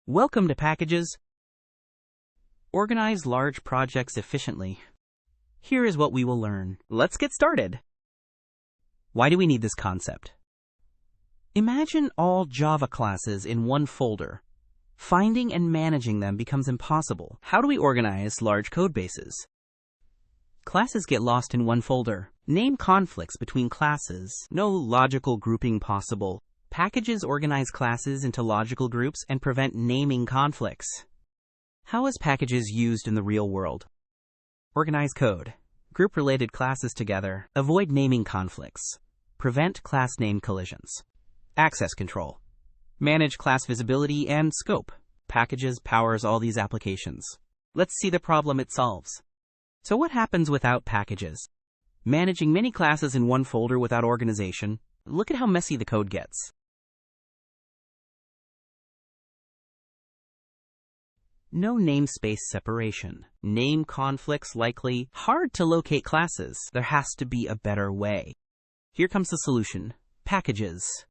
Welcome to Packages. Organize large projects efficiently. Here is what we will learn. Let's get started. Why do we need this concept? Imagine all Java classes in one folder. Finding and managing them becomes impossible. How do we organize large code bases? Classes get lost in one folder. Name conflicts between classes. No logical grouping possible. Packages organize classes into logical groups and prevent naming conflicts. How is packages used in the real world? Organize code. Group related classes together. Avoid naming conflicts. Prevent class name collisions. Access control. Manage class visibility and scope. Packages powers all these applications. Let's see the problem it solves. So what happens without packages? Managing many classes in one folder without organization. Look at how messy the code gets. No namespace separation. Name conflicts likely. Hard to locate classes. There has to be a better way. Here comes the solution. Packages.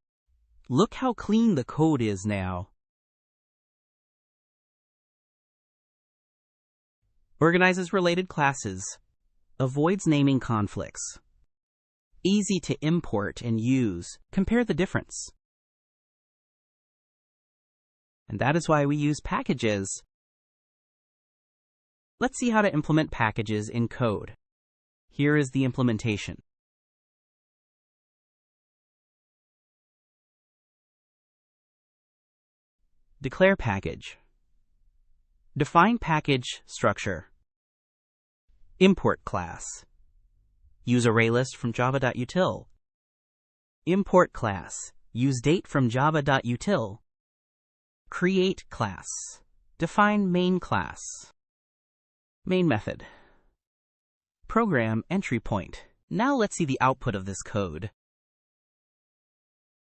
Look how clean the code is now. Organizes related classes. Avoids naming conflicts. Easy to import and use. Compare the difference. And that is why we use packages. Let's see how to implement packages in code. Here is the implementation. Declare package. Define package structure. Import class. Use ArrayList from java.util. Import class. Use date from java.util. Create class. Define main class. Main method. Program entry point. Now let's see the output of this code.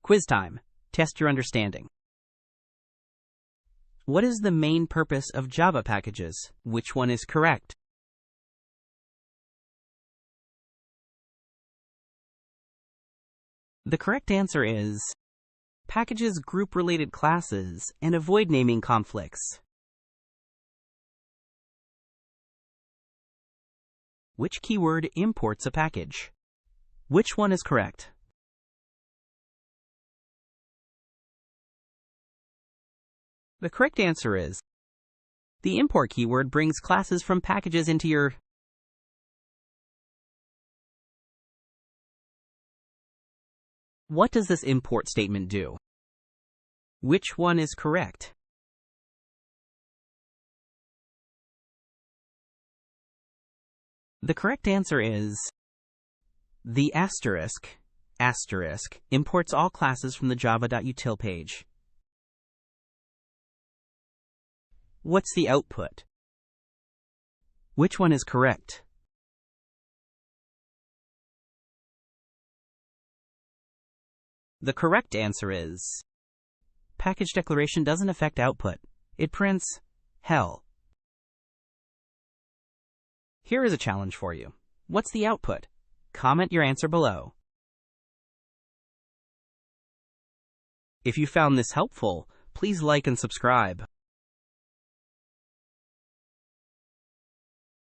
Quiz time. Test your understanding. What is the main purpose of Java packages? Which one is correct? The correct answer is packages group related classes and avoid naming conflicts. Which keyword imports a package? Which one is correct? The correct answer is the import keyword brings classes from packages into your What does this import statement do? Which one is correct? The correct answer is the asterisk imports all classes from the java.util page. What's the output? Which one is correct? The correct answer is package declaration doesn't affect output. It prints hell. Here is a challenge for you. What's the output? Comment your answer below. If you found this helpful, please like and subscribe.